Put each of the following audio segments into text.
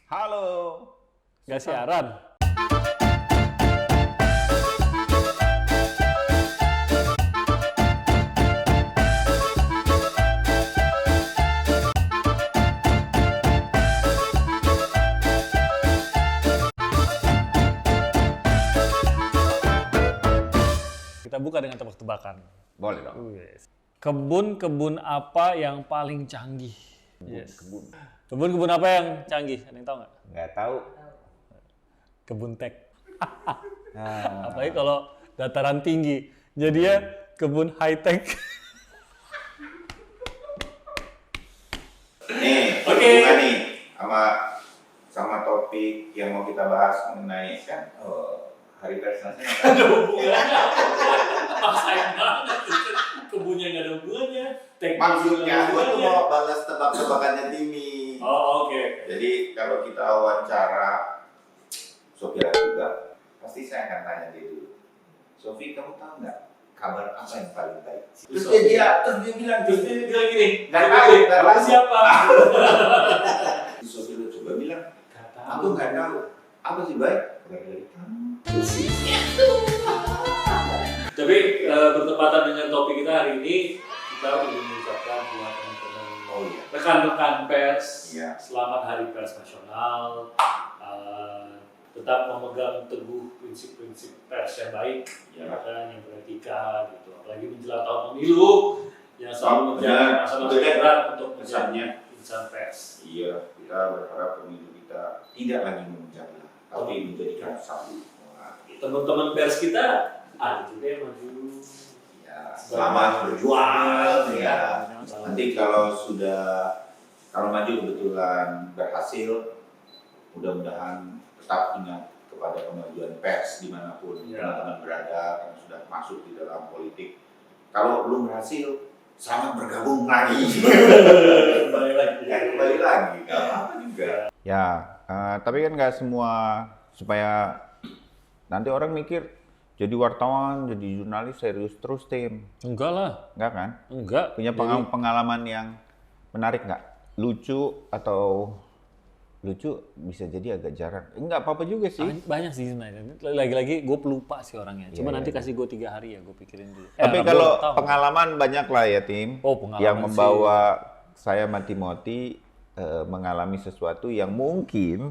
Halo. Nggak siaran. Kita buka dengan tebak-tebakan. Boleh dong. Yes. Kebun-kebun apa yang paling canggih? Yes. Kebun-kebun apa yang canggih? Ada yang tahu nggak? Nggak tahu. Kebun teh. Nah, Apalagi kalau dataran tinggi. Jadi ya kebun high tech. Nih, Oke. hubungan nih sama topik yang mau kita bahas mengenai kan Hari Pers Nasional. Ada hubungannya. Maksain banget. Kebunnya nggak ada hubungannya. Teknologi Maksudnya, nggak ada gue tuh hubungannya. mau balas tebak-tebakannya Timmy. Oh, oke. Jadi kalau kita wawancara Sofia juga, pasti saya akan tanya dia dulu. Sofi, kamu tahu nggak kabar apa yang paling baik? Terus dia bilang gini. Nggak tahu, nggak tahu. Siapa? Sofi lu coba bilang, Nggak aku nggak tahu. Apa sih baik? Baik dari kamu. Tapi bertepatan dengan topik kita hari ini, kita ingin mengucapkan buat teman-teman Oh iya. rekan-rekan pers, Iya. selamat Hari Pers Nasional. Tetap memegang teguh prinsip-prinsip pers yang baik, Iya. ya kan, yang beretika, gitu. Apalagi menjelang tahun pemilu, yang selalu menjadi masalah berat untuk menjadi insan pers. Iya, kita berharap pemilu kita tidak lagi memecah belah, tapi menjadikan satu. Wah, gitu. Teman-teman pers kita ada juga yang maju. Ya, selamat berjuang ya. Nanti kalau maju kebetulan berhasil, mudah-mudahan tetap ingat kepada kemajuan pers dimanapun Ya. teman-teman berada karena sudah masuk di dalam politik. Kalau belum berhasil, selamat bergabung lagi. Kembali lagi. Ya, kembali lagi, nggak apa-apa juga. ya, tapi kan nggak semua supaya nanti orang mikir jadi wartawan, jadi jurnalis serius terus tim, Enggak lah, nggak kan? enggak. Punya pengalaman yang menarik nggak? Lucu atau lucu bisa jadi agak jarang. Enggak apa-apa juga sih. Banyak sih sebenarnya. Lagi-lagi gue pelupa sih orangnya. Cuma Iya, nanti iya. kasih gue 3 hari ya, gue pikirin dulu. Tapi enggak, kalau belum tahu. pengalaman banyak lah ya tim, Oh, pengalaman yang sih. membawa saya sama Timothy mengalami sesuatu yang mungkin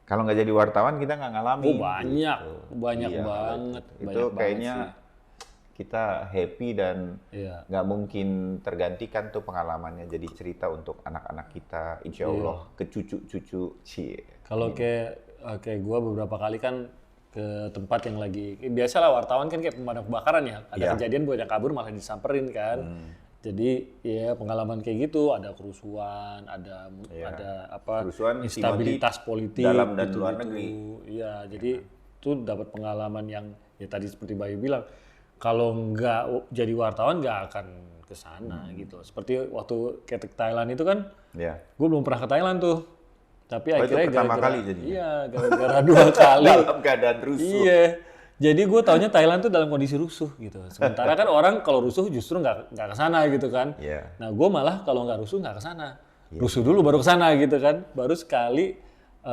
kalau nggak jadi wartawan kita nggak ngalamin. Oh, banyak. Banyak Iya, banget. Itu Banyak banget kayaknya sih. kita happy dan Iya. nggak mungkin tergantikan tuh pengalamannya jadi cerita untuk anak-anak kita, insya Allah ke cucu-cucu. Kalau kayak gue beberapa kali kan ke tempat yang lagi biasalah wartawan kan kayak pemadam kebakaran ya. Ada Iya. kejadian banyak kabur malah disamperin kan. Jadi ya pengalaman kayak gitu, ada kerusuhan, ada apa Kerusuhan instabilitas politik dalam dan gitu-gitu. luar negeri. Iya, jadi itu dapat pengalaman yang ya tadi seperti Bayu bilang, kalau nggak jadi wartawan nggak akan ke sana gitu. Seperti waktu ke Thailand itu kan, Ya. gue belum pernah ke Thailand tuh. Tapi Oh, itu akhirnya pertama gara-gara kali jadinya? iya, gara-gara 2 kali. Dalam keadaan rusuh. Iya. Jadi gue taunya Thailand tuh dalam kondisi rusuh gitu. Sementara kan orang kalau rusuh justru nggak ke sana gitu kan. Iya. Nah gue malah kalau nggak rusuh nggak ke sana. Rusuh dulu baru ke sana gitu kan. Baru sekali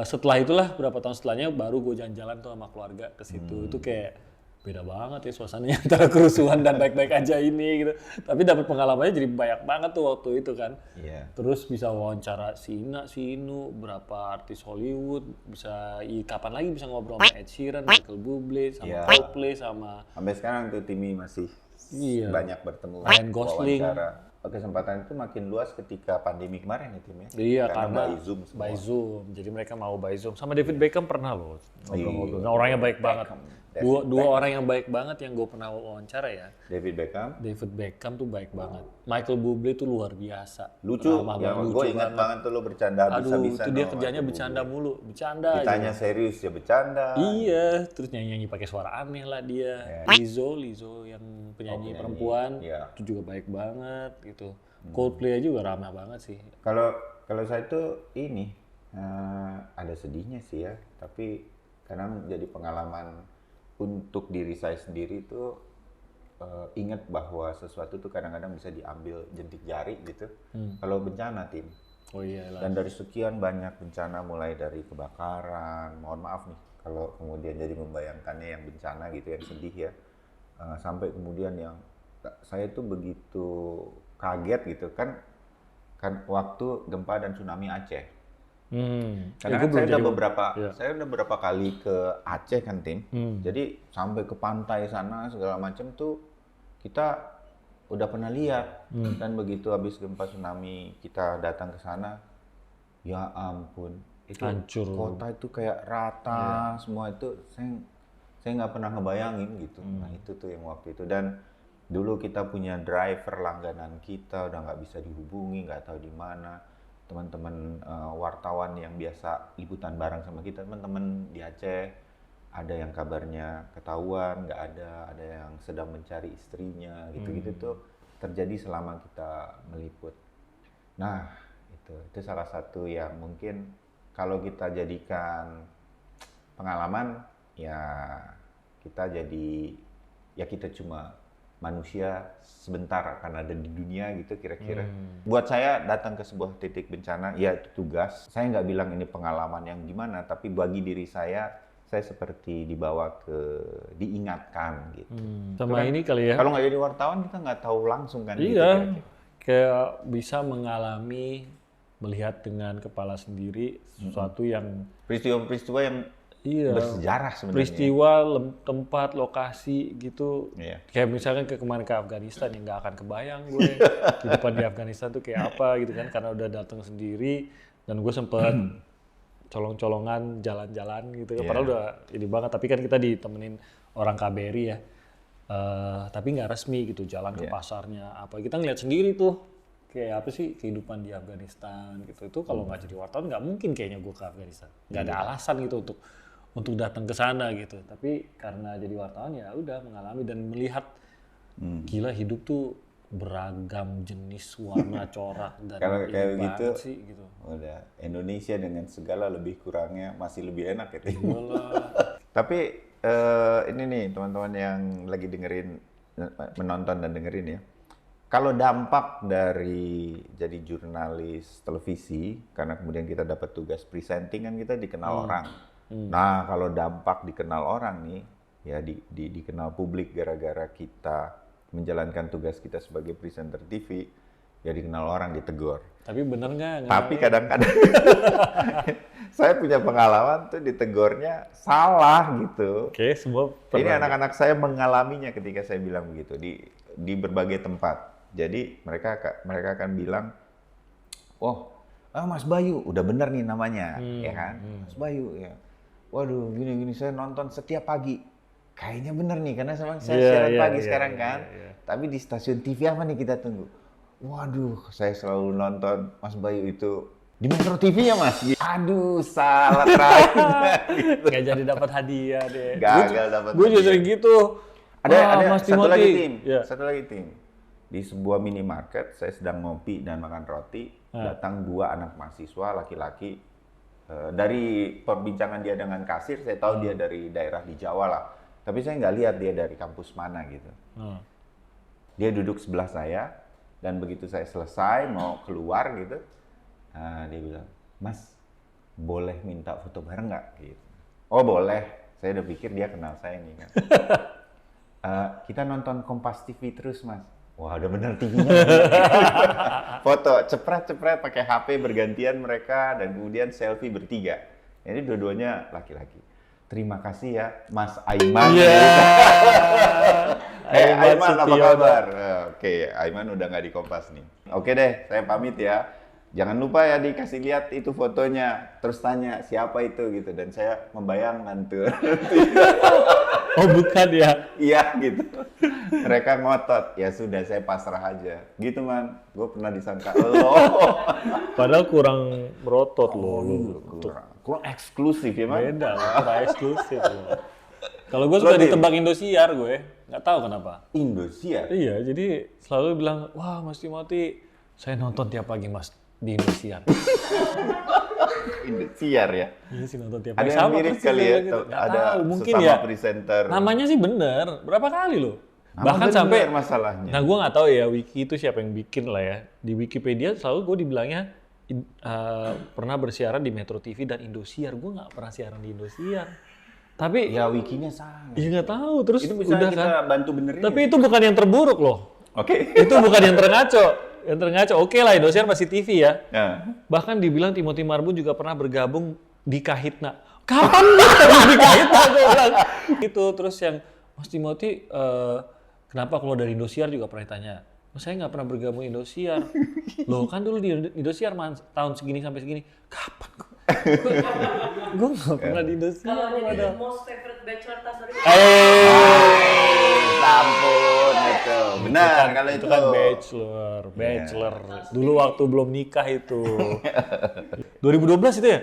setelah itulah berapa tahun setelahnya baru gue jalan-jalan tuh sama keluarga ke situ. Itu kayak beda banget ya suasananya antara kerusuhan dan baik-baik aja ini gitu. Tapi dapat pengalamannya jadi banyak banget tuh waktu itu kan. Iya. Terus bisa wawancara si Ina, si Inu, berapa artis Hollywood, bisa kapan lagi bisa ngobrol sama Ed Sheeran, Michael Bublé, sama Iya. Coldplay, sama Sampai sekarang tuh Timmy masih Iya. banyak bertemu. Ryan Gosling. wawancara. Kesempatan itu makin luas ketika pandemi kemarin ya Tim ya. Iya, karena by Zoom semua. by Zoom. Jadi mereka mau by Zoom. Sama David Beckham pernah loh ngobrol-ngobrol. Iya. Nah, orangnya baik banget. David Dua orang yang baik banget yang gue pernah wawancara ya. David Beckham. David Beckham tuh baik banget. Michael Bublé tuh luar biasa. Lucu, Ramah ya banget, gue ingat banget tuh lo bercanda Aduh, habis-habisan. itu dia sama kerjanya Michael bercanda Bublé. mulu. Bercanda aja. Ditanya serius ya bercanda. Iya, terus nyanyi-nyanyi pakai suara aneh lah dia. Lizzo yang penyanyi perempuan, Iya. itu juga baik banget gitu. Coldplay juga ramah banget sih. Kalau saya tuh ini ada sedihnya sih ya, tapi karena menjadi pengalaman untuk diri saya sendiri tuh ingat bahwa sesuatu tuh kadang-kadang bisa diambil jentik jari gitu. Kalau bencana Tim, Oh iya lah. Dan dari sekian banyak bencana, mulai dari kebakaran, mohon maaf nih kalau kemudian jadi membayangkannya yang bencana gitu, yang sedih ya. Sampai kemudian yang saya tuh begitu kaget gitu kan waktu gempa dan tsunami Aceh. Karena kan saya udah beberapa kali ke Aceh kan Tim. Jadi sampai ke pantai sana segala macam tuh kita udah pernah lihat. Dan begitu habis gempa tsunami kita datang ke sana, ya ampun, itu hancur. Kota itu kayak rata semua itu saya nggak pernah ngebayangin gitu. Nah itu tuh yang waktu itu. Dan dulu kita punya driver langganan kita udah nggak bisa dihubungi, nggak tahu di mana. Teman-teman wartawan yang biasa liputan bareng sama kita, teman-teman di Aceh, ada yang kabarnya ketahuan, nggak ada yang sedang mencari istrinya, gitu-gitu tuh terjadi selama kita meliput. Nah, itu salah satu yang mungkin kalau kita jadikan pengalaman, ya kita cuma manusia sebentar akan ada di dunia gitu kira-kira. Buat saya datang ke sebuah titik bencana, ya itu tugas. Saya nggak bilang ini pengalaman yang gimana, tapi bagi diri saya seperti diingatkan gitu. Sama ini kali ya. Kalau nggak jadi wartawan kita nggak tahu langsung kan. Iya, gitu, kira-kira. kayak bisa mengalami, melihat dengan kepala sendiri sesuatu yang Peristiwa-peristiwa yang bersejarah sebenarnya. peristiwa, tempat, lokasi gitu. Iya. Kayak misalkan kemarin ke Afghanistan yang nggak akan kebayang gue kehidupan di Afghanistan tuh kayak apa gitu kan, karena udah datang sendiri dan gue sempet colong-colongan jalan-jalan gitu kan. Padahal udah ini banget, tapi kan kita ditemenin orang KBRI ya. Tapi nggak resmi gitu, jalan ke pasarnya apa. Kita ngeliat sendiri tuh kayak apa sih kehidupan di Afghanistan gitu. Itu kalau nggak jadi wartawan nggak mungkin kayaknya gue ke Afghanistan. Nggak ada alasan gitu untuk datang ke sana gitu. Tapi karena jadi wartawan ya udah mengalami dan melihat gila hidup tuh beragam jenis warna corak dan Kalau kayak begitu sih gitu. Udah Indonesia dengan segala lebih kurangnya masih lebih enak gitu. Iyalah. Tapi ini nih teman-teman yang lagi menonton dan dengerin ya. Kalau dampak dari jadi jurnalis televisi, karena kemudian kita dapat tugas presenting kan kita dikenal orang. Nah kalau dampak dikenal orang nih, ya dikenal publik gara-gara kita menjalankan tugas kita sebagai presenter TV, ya dikenal orang, ditegur. Tapi bener nggak? Tapi kadang-kadang saya punya pengalaman tuh ditegurnya salah gitu. Oke, semua Ini anak-anak saya mengalaminya ketika saya bilang begitu di berbagai tempat. Jadi mereka akan bilang, Mas Bayu, udah bener nih namanya, ya kan? Mas Bayu, ya. Waduh, gini saya nonton setiap pagi. Kayaknya bener nih, karena saya siaran pagi sekarang kan. Tapi di stasiun TV apa nih kita tunggu? Waduh, saya selalu nonton Mas Bayu itu di Metro TV ya Mas. Aduh, salah terakhir. gitu. Gak jadi dapat hadiah deh. Gagal dapat. Gue juga sering gitu. Ada Mas satu Timothy. lagi tim. Ya. Satu lagi tim. Di sebuah minimarket, saya sedang ngopi dan makan roti. Datang dua anak mahasiswa laki-laki. Dari perbincangan dia dengan kasir, saya tahu dia dari daerah di Jawa lah. Tapi saya nggak lihat dia dari kampus mana gitu. Dia duduk sebelah saya, dan begitu saya selesai mau keluar gitu, dia bilang, Mas, boleh minta foto bareng nggak? Gitu. Oh boleh. Saya udah pikir dia kenal saya nih kan. Kita nonton Kompas TV terus Mas. Wah udah bener TV-nya. Foto cepret-cepret pakai HP bergantian mereka dan kemudian selfie bertiga. Jadi dua-duanya laki-laki. Terima kasih ya Mas Aiman. Aiman apa kabar? Oke, Aiman udah nggak di Kompas nih. Oke deh, saya pamit ya. Jangan lupa ya dikasih lihat itu fotonya. Terus tanya siapa itu gitu. Dan saya membayangkan tuh. Oh bukan ya? Iya gitu. Mereka ngotot. Ya sudah saya pasrah aja. Gitu man. Gue pernah disangka lo. Padahal kurang merotot loh. Kurang eksklusif ya man. Beda lah, kurang eksklusif loh. Kalau gue suka ditebak Indosiar gue. Nggak tahu kenapa. Indosiar? Iya, jadi selalu bilang, wah Mas Timothy, saya nonton tiap pagi Mas di Indosiar. Indosiar ya? Iya sih nonton tiap Ada pagi. yang mirip kali ya? Gitu. Ada tahu, mungkin sesama ya. presenter. Namanya sih bener, berapa kali loh. Nama Bahkan bener sampai, masalahnya. nah gue nggak tahu ya Wiki itu siapa yang bikin lah ya. Di Wikipedia selalu gue dibilangnya pernah bersiaran di Metro TV dan Indosiar. Gue nggak pernah siaran di Indosiar. Tapi Ya wikinya salah. ya nggak tahu. Terus Itu bisa udah kita kan. bantu benerin. Tapi itu bukan yang terburuk loh. Oke. Itu bukan yang terngaco. Yang terngaco, oke lah Indosiar masih TV ya. Nah. Bahkan dibilang Timothy Marbun juga pernah bergabung di Kahitna. Kapan di Kahitna gue bilang? Gitu. Terus yang Mas Timothy kenapa kalau dari Indosiar juga pernah ditanya. Oh, saya nggak pernah bergabung Indosiar. Loh kan dulu di Indosiar tahun segini sampai segini. Kapan gue? Gue nggak pernah di Indosiar. Kalau jadi most favorite bachelor tas dari Ampun itu. Benar kalau itu. kan bachelor. Dulu waktu belum nikah itu. 2012 itu ya?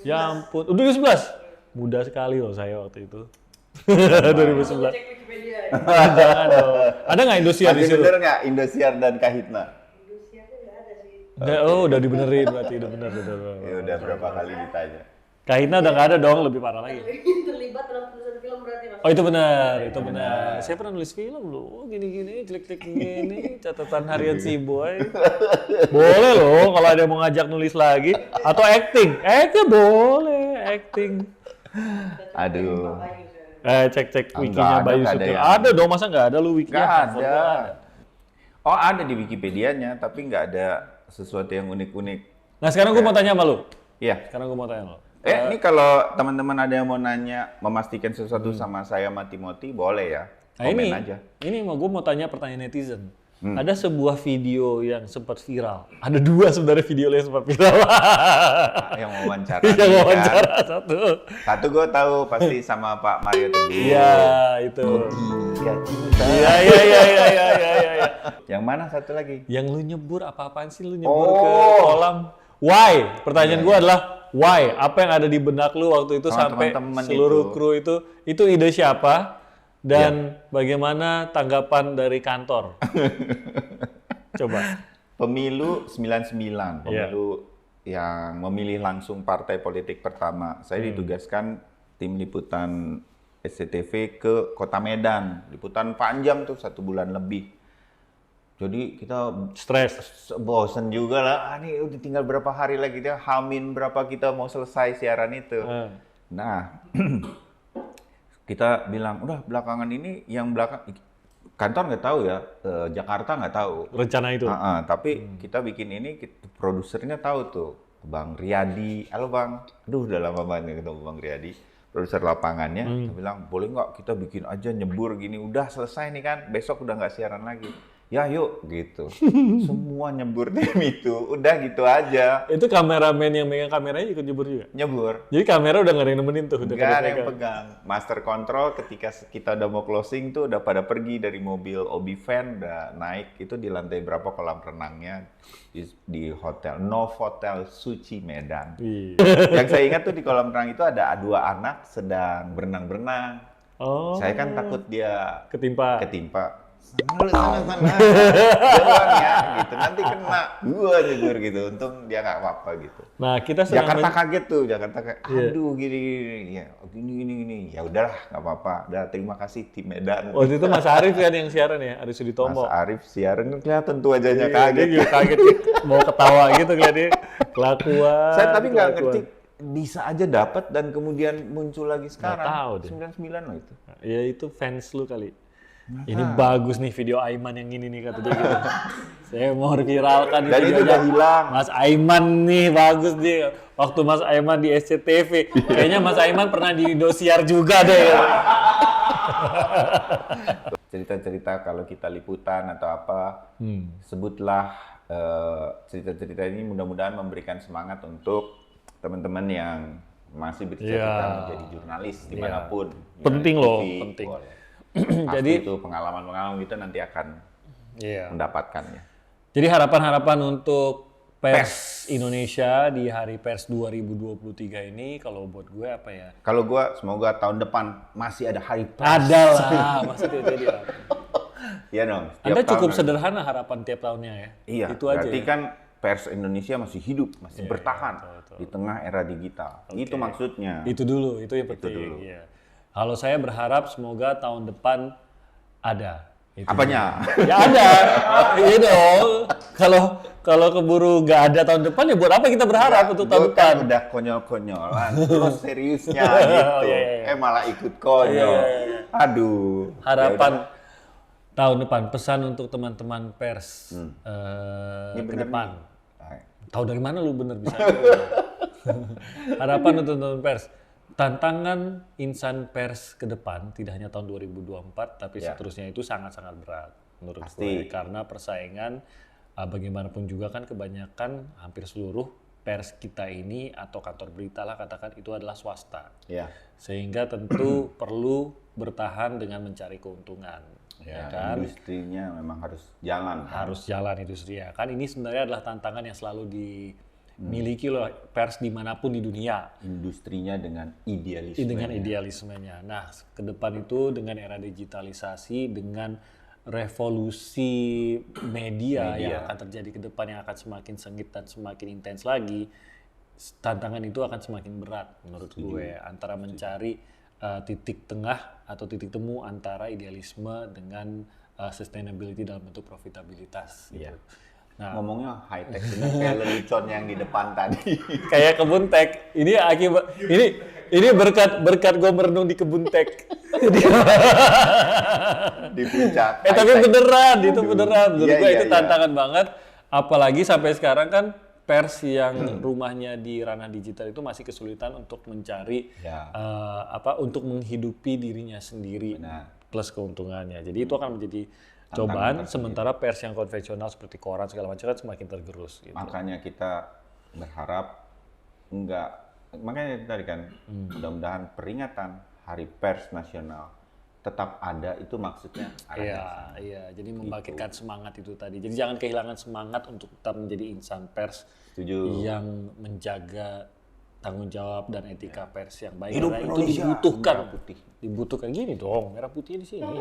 2011. Ya ampun. 2011. Muda sekali loh saya waktu itu. 2011. Cek Wikipedia ya. Jangan dong. Ada nggak Indosiar di Masih situ? bener nggak Indosiar dan Kahitna? Indosiar tuh nggak ada sih. Udah dibenerin berarti. Udah bener. Ya udah berapa kali ditanya. Kahitna udah nggak ada dong, lebih parah lagi. Terlibat dalam tulisan film berarti Mas. Oh itu benar. Saya pernah nulis film loh, gini-gini, jelek-jelek gini, catatan harian si boy. Boleh loh kalau ada yang mau ngajak nulis lagi. Atau acting boleh, acting. Aduh. Cek Enggak wikinya ada, Bayu enggak ada Sutil. yang- Ada dong, masa nggak ada lu wikinya? Nggak Handphone ada. gua ada. Oh ada di Wikipedianya, tapi nggak ada sesuatu yang unik-unik. Nah sekarang gue mau tanya sama lu. Iya. Sekarang gue mau tanya sama lu. Ini kalau teman-teman ada yang mau nanya, memastikan sesuatu sama saya sama Timothy, boleh ya. Nah Komen ini, aja. ini gue mau tanya pertanyaan netizen. Ada sebuah video yang sempat viral. Ada dua sebenarnya video yang sempat viral. Yang wawancara. Yang nih, wawancara kan. satu. Satu gue tahu pasti sama Pak Mario Teguh. Iya itu. Iya cinta. Iya. Yang mana satu lagi? Yang lu nyebur apa-apaan sih lu nyebur ke Oh. kolam? Why? Pertanyaan gue adalah why? Apa yang ada di benak lu waktu itu Sama sampai teman-teman seluruh itu. kru itu ide siapa? Dan bagaimana tanggapan dari kantor? Coba. Pemilu 99, Iya. pemilu yang memilih langsung partai politik pertama. Saya ditugaskan tim liputan SCTV ke Kota Medan. Liputan panjang tuh 1 bulan lebih. Jadi kita Stres. bosen juga lah. Ini udah tinggal berapa hari lagi dia hamin berapa kita mau selesai siaran itu. Nah, kita bilang udah belakangan ini yang belakang kantor nggak tahu ya, Jakarta nggak tahu. Rencana itu. Tapi kita bikin ini, produsernya tahu tuh, Bang Riyadi. Halo Bang, aduh udah lama banget nggak ketemu Bang Riyadi. Produser lapangannya, kita bilang boleh nggak kita bikin aja nyebur gini, udah selesai nih kan, besok udah nggak siaran lagi. Ya yuk gitu. Semua nyebur tim itu, udah gitu aja. Itu kameramen yang megang kameranya ikut nyebur juga? Nyebur. Jadi kamera udah nggak ada yang nemenin tuh? Udah Nggak ada pegang. yang pegang. Master control ketika kita udah mau closing tuh udah pada pergi dari mobil Obi Van, udah naik itu di lantai berapa kolam renangnya di hotel Novotel Suci Medan. Iya. Yang saya ingat tuh di kolam renang itu ada 2 anak sedang berenang-berenang. Oh. Saya kan takut dia Ketimpa. sana. Jangan ya, gitu. Nanti kena gua nyebur gitu. Untung dia nggak apa-apa gitu. Nah kita sedang Jakarta kaget tuh, Jakarta kayak, Iya. aduh gini. Ya, gini. Ya udahlah, nggak apa-apa. Udah terima kasih tim Medan. Waktu itu Mas Arif kan yang siaran ya, Arif Suditombo. Mas Arif siaran kelihatan tuh wajahnya Iya, kaget. dia juga kaget ya. Mau ketawa gitu kelihatannya. Kelakuan. Saya tapi nggak kelakuan. ngerti bisa aja dapat dan kemudian muncul lagi sekarang. tahu deh. 99 loh itu. Ya itu fans lu kali. Ini bagus nih video Aiman yang ini nih kata dia gitu. Saya mau viralkan Dan itu videonya. udah hilang. Mas Aiman nih bagus nih. Waktu Mas Aiman di SCTV. Kayaknya Mas Aiman pernah di Indosiar juga deh. Cerita-cerita kalau kita liputan atau apa, sebutlah cerita-cerita ini mudah-mudahan memberikan semangat untuk teman-teman yang masih bercita-cita Iya. menjadi jurnalis dimanapun. Penting Jurnalis loh, TV, penting. boleh. Jadi- Pasti itu pengalaman-pengalaman kita nanti akan Iya. mendapatkannya. Jadi harapan-harapan untuk pers Indonesia di Hari Pers 2023 ini kalau buat gue apa ya? Kalau gua semoga tahun depan masih ada hari pers. Ada lah, maksudnya jadi apa? Iya dong. setiap Anda tahun cukup ada. sederhana harapan tiap tahunnya ya? Iya, Itu aja berarti ya? kan pers Indonesia masih hidup, masih bertahan betul. di tengah era digital. Itu maksudnya. Itu dulu, itu yang penting. dulu. Iya. Kalau saya berharap semoga tahun depan ada Itu Apanya? ya ada, iya dong. Kalau keburu nggak ada tahun depan ya buat apa kita berharap untuk tahun Gua depan? kan udah konyol-konyolan, terus seriusnya gitu. Iya. Malah ikut konyol. Iya. Aduh. Harapan tahun depan, pesan untuk teman-teman pers Ini ke bener depan. nih. Tahu dari mana lu bener bisa? Harapan untuk teman-teman pers. Tantangan insan pers ke depan tidak hanya tahun 2024 tapi Ya. seterusnya itu sangat-sangat berat menurut Pasti. gue karena persaingan bagaimanapun juga kan kebanyakan hampir seluruh pers kita ini atau kantor berita lah katakan itu adalah swasta. Ya. Sehingga tentu perlu bertahan dengan mencari keuntungan. Ya kan? Industrinya memang harus jalan. Kan? Harus jalan industri ya. Kan ini sebenarnya adalah tantangan yang selalu dimiliki oleh pers dimanapun di dunia. Industrinya dengan idealisme. Dengan idealismenya. Nah, ke depan itu dengan era digitalisasi, dengan revolusi media yang akan terjadi ke depan yang akan semakin sengit dan semakin intens lagi, tantangan itu akan semakin berat menurut gue antara mencari titik tengah atau titik temu antara idealisme dengan sustainability dalam bentuk profitabilitas. Gitu. Nah, Ngomongnya high tech bener kayak lelucon yang di depan tadi. kayak kebun teh. Ini akibat ini berkat gue merenung di kebun teh. Di puncak. Tapi high tech. beneran, itu beneran. Menurut Iya, gue iya, itu iya. tantangan banget. Apalagi sampai sekarang kan pers yang rumahnya di ranah digital itu masih kesulitan untuk mencari Ya. untuk menghidupi dirinya sendiri Benar. plus keuntungannya. Jadi itu akan menjadi cobaan. Sementara pers yang konvensional seperti koran segala macam kan semakin tergerus. Gitu. Makanya kita berharap makanya tadi kan mudah-mudahan peringatan Hari Pers Nasional tetap ada, itu maksudnya arahnya. Iya. Jadi membangkitkan semangat itu tadi. Jadi jangan kehilangan semangat untuk tetap menjadi insan pers Setuju. yang menjaga tanggung jawab dan etika pers yang baik. Hidup Karena itu Indonesia, dibutuhkan. merah putih. Dibutuhkan gini dong, merah putih di sini.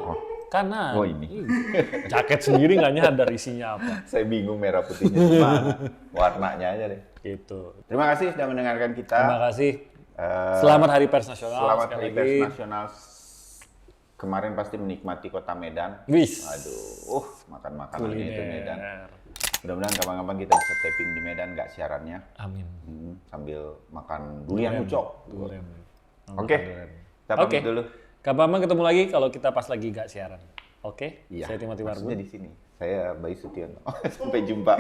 Kanan. Oh, ini. Jaket sendiri nggak nyadar isinya apa. Saya bingung merah putihnya gimana. Warnanya aja deh. Gitu. Terima kasih sudah mendengarkan kita. Terima kasih. Eh, Selamat Hari Pers Nasional. Selamat sekali Hari lagi. Pers Nasional. Kemarin pasti menikmati kota Medan. Wis. Aduh, makan-makanannya itu Kuliner. Medan. Mudah-mudahan kapan-kapan kita bisa taping di Medan, nggak siarannya. Amin. Sambil makan durian ucok. Durian. Oke, kita pamit Oke. dulu. Kapan ketemu lagi kalau kita pas lagi nggak siaran. Oke? Iya, Saya Timothy maksudnya Marbun. di sini. Saya Bayu Sutiono. Sampai jumpa.